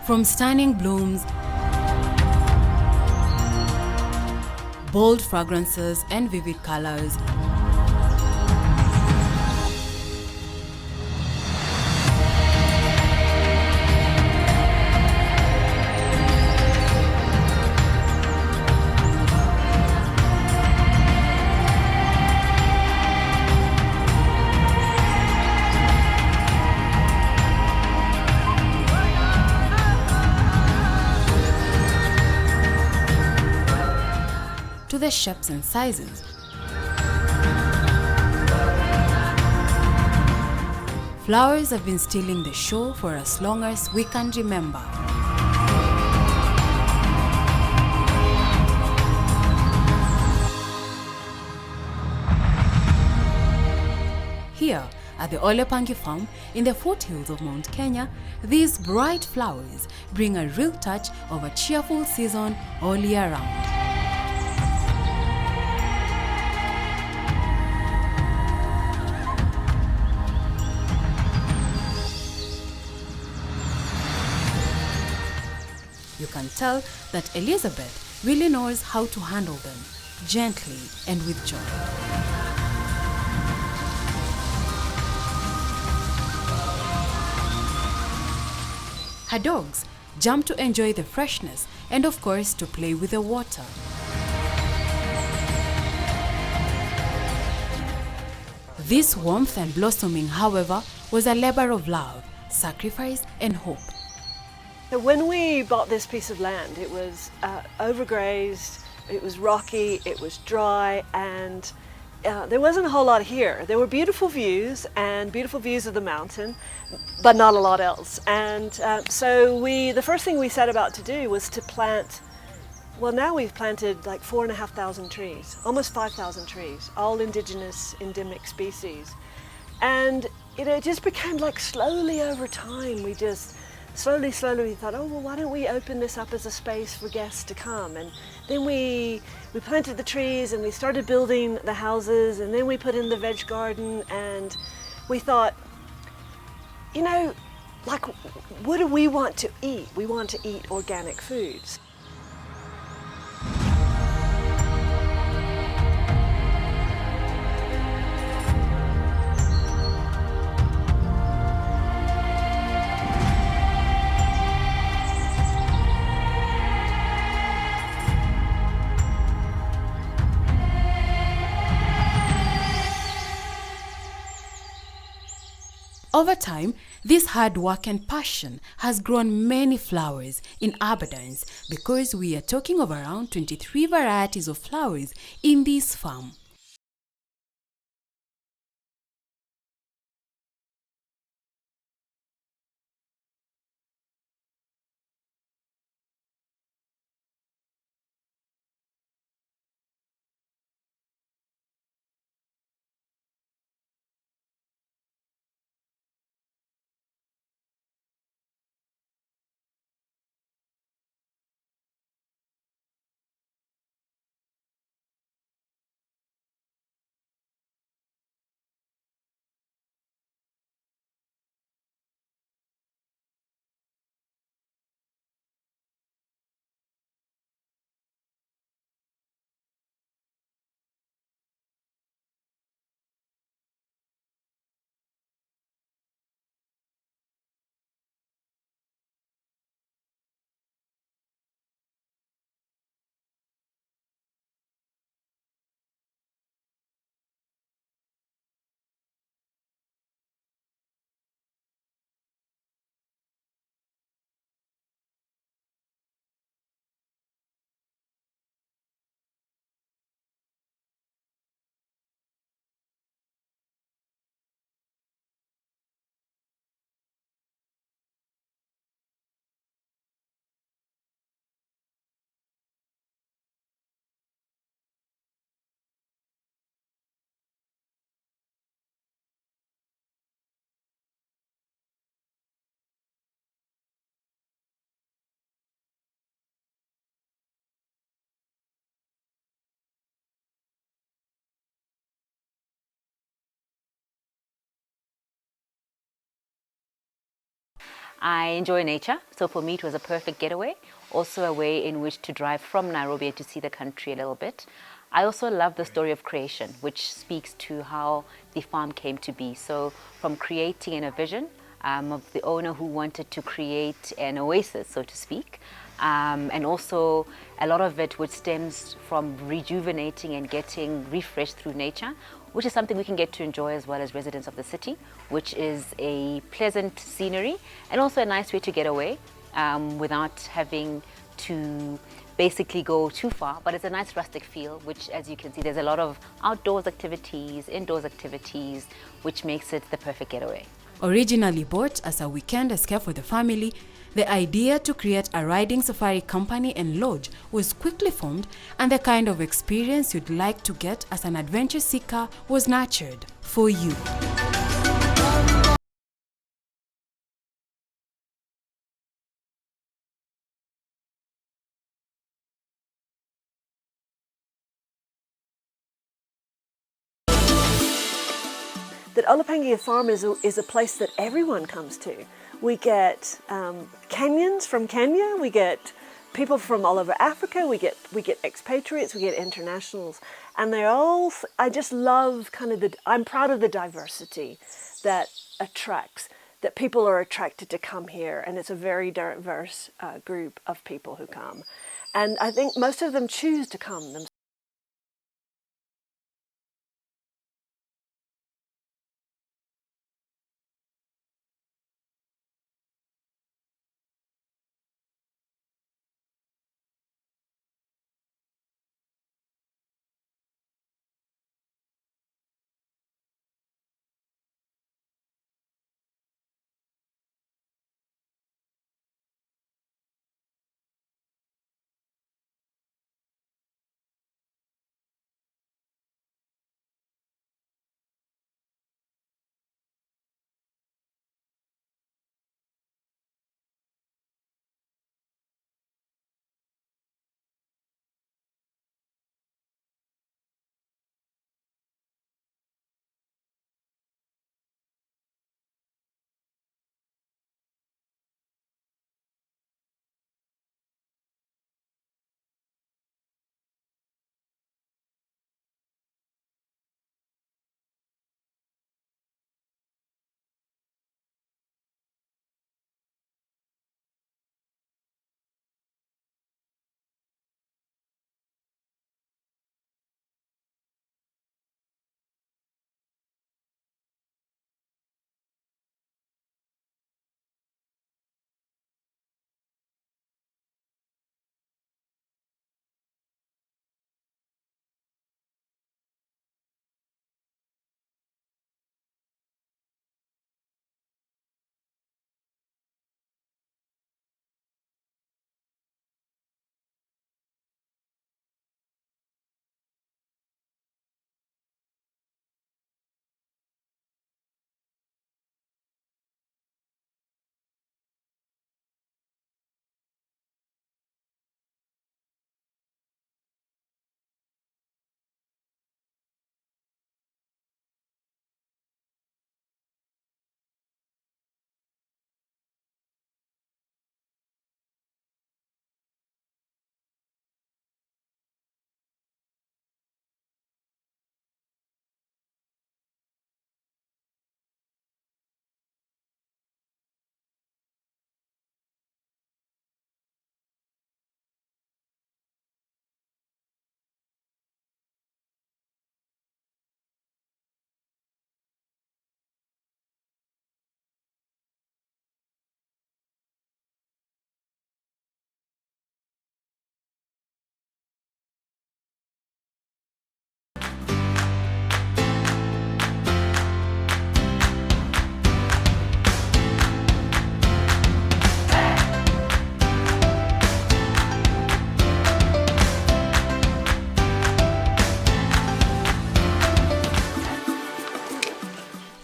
From stunning blooms, bold fragrances, and vivid colors, to the shapes and sizes. Flowers have been stealing the show for as long as we can remember. Here at the Ole Panky Farm in the foothills of Mount Kenya, these bright flowers bring a real touch of a cheerful season all year round. You can tell that Elizabeth really knows how to handle them, gently and with joy. Her dogs jump to enjoy the freshness and of course to play with the water. This warmth and blossoming, however, was a labor of love, sacrifice and hope. When we bought this piece of land, it was overgrazed, it was rocky, it was dry, and there wasn't a whole lot here. There were beautiful views of the mountain, but not a lot else. And so the first thing we set about to do was to plant, well, now we've planted like 4,500 trees, almost 5,000 trees, all indigenous, endemic species. And it just became like slowly over time, we just slowly we thought, oh, well, why don't we open this up as a space for guests to come? And then we planted the trees and we started building the houses, and then we put in the veg garden, and we thought, you know, like, what do we want to eat? We want to eat organic foods. Over time, this hard work and passion has grown many flowers in abundance because we are talking of around 23 varieties of flowers in this farm. I enjoy nature, so for me it was a perfect getaway. Also a way in which to drive from Nairobi to see the country a little bit. I also love the story of creation, which speaks to how the farm came to be. So from creating in a vision of the owner who wanted to create an oasis, so to speak, and also a lot of it which stems from rejuvenating and getting refreshed through nature, which is something we can get to enjoy as well as residents of the city, which is a pleasant scenery and also a nice way to get away without having to basically go too far. But it's a nice rustic feel, which, as you can see, there's a lot of outdoors activities, indoors activities, which makes it the perfect getaway. Originally bought as a weekend escape for the family, the idea to create a riding safari company and lodge was quickly formed, and the kind of experience you'd like to get as an adventure seeker was nurtured for you. That Ole Panky Farm is a place that everyone comes to. We get Kenyans from Kenya, we get people from all over Africa, we get expatriates, we get internationals, and they're all, I just love kind of I'm proud of the diversity that attracts, that people are attracted to come here, and it's a very diverse group of people who come. And I think most of them choose to come themselves.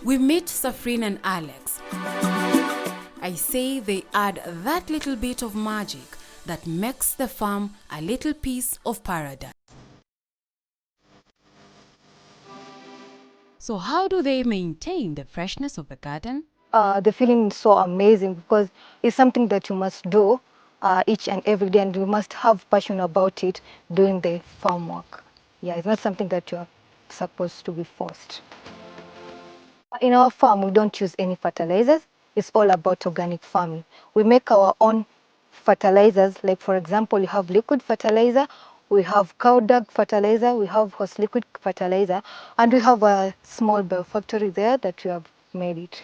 We meet Safrine and Alex. I say they add that little bit of magic that makes the farm a little piece of paradise. So how do they maintain the freshness of the garden? the feeling is so amazing because it's something that you must do each and every day, and you must have passion about it doing the farm work. Yeah, it's not something that you're supposed to be forced. In our farm, we don't use any fertilizers. It's all about organic farming. We make our own fertilizers. Like, for example, we have liquid fertilizer, we have cow dung fertilizer, we have horse liquid fertilizer, and we have a small biofactory there that we have made it.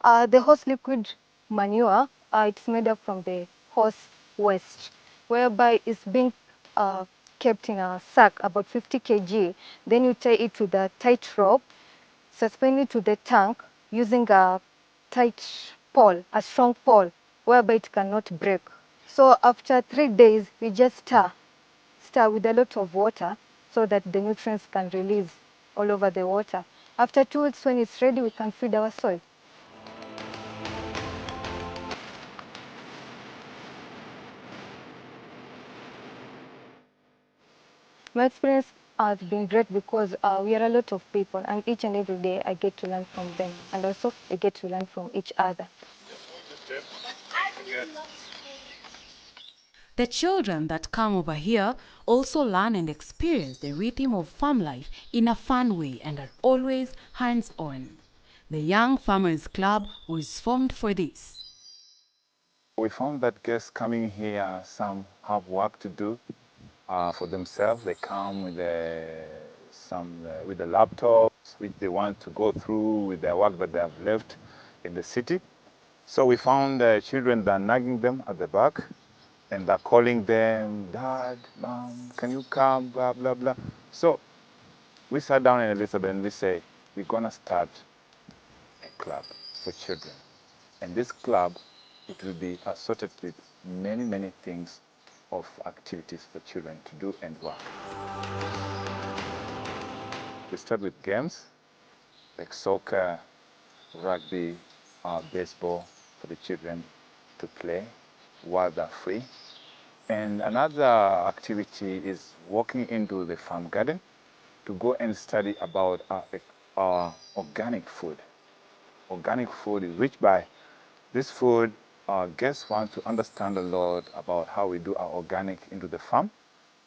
The horse liquid manure, it's made up from the horse waste, whereby it's being kept in a sack, about 50 kg. Then you tie it with a tight rope, suspend it to the tank using a tight pole, a strong pole, whereby it cannot break. So after 3 days, we just stir with a lot of water so that the nutrients can release all over the water. After 2 weeks, when it's ready, we can feed our soil. My experience has been great because we are a lot of people, and each and every day I get to learn from them, and also they get to learn from each other. The children that come over here also learn and experience the rhythm of farm life in a fun way and are always hands-on. The Young Farmers Club was formed for this. We found that guests coming here, some have work to do for themselves. They come with with the laptops which they want to go through with their work that they have left in the city. So we found children that are nagging them at the back, and they're calling them, "Dad, Mom, can you come?" Blah blah blah. So we sat down in Elizabeth and we say, we're gonna start a club for children. And this club, it will be assorted with many things of activities for children to do and work. We start with games like soccer, rugby, baseball for the children to play while they're free. And another activity is walking into the farm garden to go and study about our organic food. Organic food is rich by this food. Our guests want to understand a lot about how we do our organic into the farm.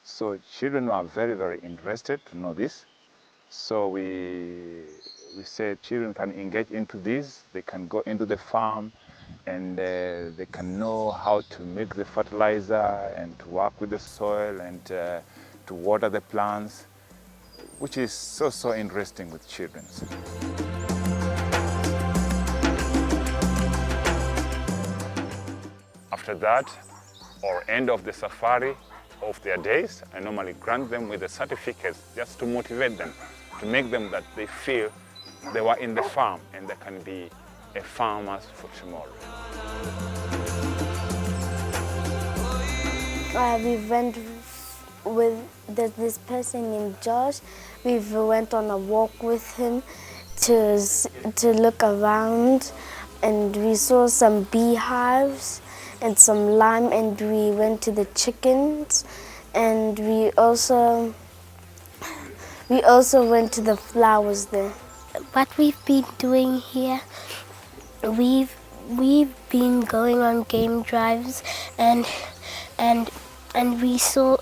So children are very interested to know this. So we said children can engage into this. They can go into the farm and they can know how to make the fertilizer and to work with the soil and to water the plants, which is so interesting with children. After that, or end of the safari of their days, I normally grant them with the certificates just to motivate them, to make them that they feel they were in the farm and they can be a farmers for tomorrow. We went with this person named Josh. We went on a walk with him to look around, and we saw some beehives and some lime, and we went to the chickens, and we also went to the flowers there. What we've been doing here, we've been going on game drives, and we saw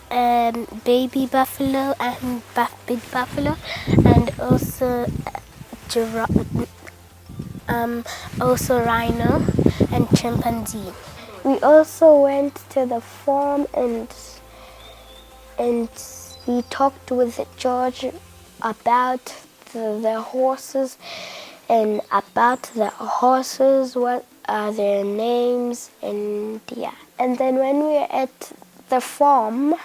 baby buffalo and big buffalo, and also also rhino and chimpanzee. We also went to the farm and we talked with George about the horses, and what are their names, and yeah. And then when we were at the farm,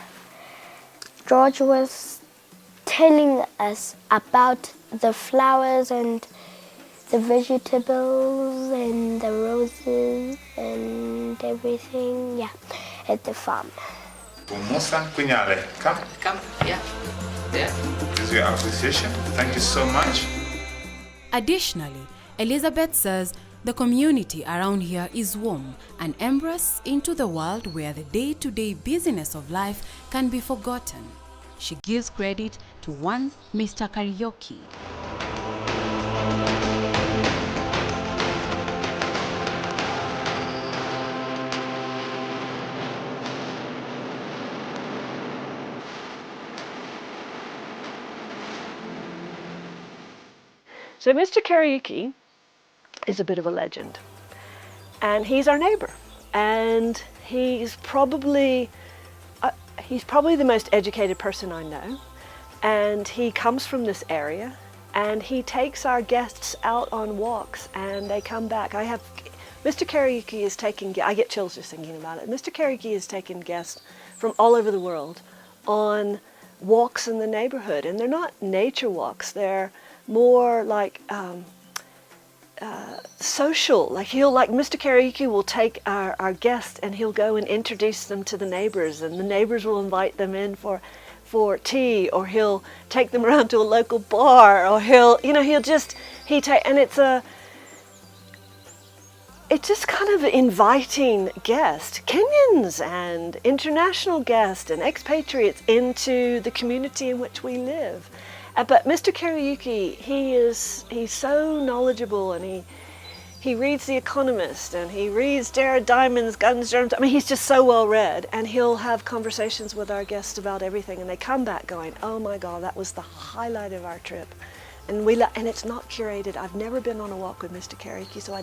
George was telling us about the flowers and the vegetables and the roses and everything, yeah, at the farm. Musa Kunyale, come. Come, yeah. There. This is your appreciation. Thank you so much. Additionally, Elizabeth says the community around here is warm and embrace into the world where the day-to-day busyness of life can be forgotten. She gives credit to one Mr. Karaoke. So Mr. Kariuki is a bit of a legend, and he's our neighbor, and he's probably the most educated person I know, and he comes from this area, and he takes our guests out on walks, and they come back. Mr. Kariuki is taking, I get chills just thinking about it. Mr. Kariuki is taking guests from all over the world on walks in the neighborhood, and they're not nature walks, they're more like social. Like Mr. Kariuki will take our guests and he'll go and introduce them to the neighbors, and the neighbors will invite them in for tea, or he'll take them around to a local bar, or it's just kind of inviting guests, Kenyans and international guests and expatriates into the community in which we live. But Mr. Kariuki, he's so knowledgeable, and he reads The Economist, and he reads Jared Diamond's Guns, Germs. I mean, he's just so well read, and he'll have conversations with our guests about everything, and they come back going, oh my God, that was the highlight of our trip. And it's not curated. I've never been on a walk with Mr. Kariuki, so I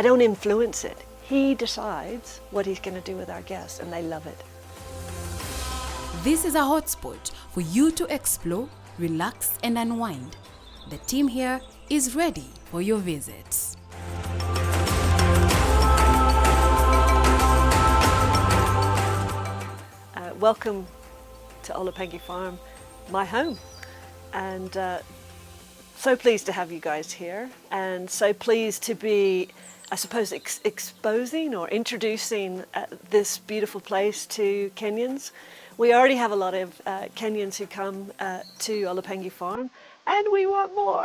don't influence it. He decides what he's going to do with our guests, and they love it. This is a hotspot for you to explore, relax, and unwind. The team here is ready for your visits. Welcome to Ole Panky Farm, my home, and so pleased to have you guys here, and so pleased to be, I suppose, exposing or introducing this beautiful place to Kenyans. We already have a lot of Kenyans who come to Ole Panky Farm, and we want more.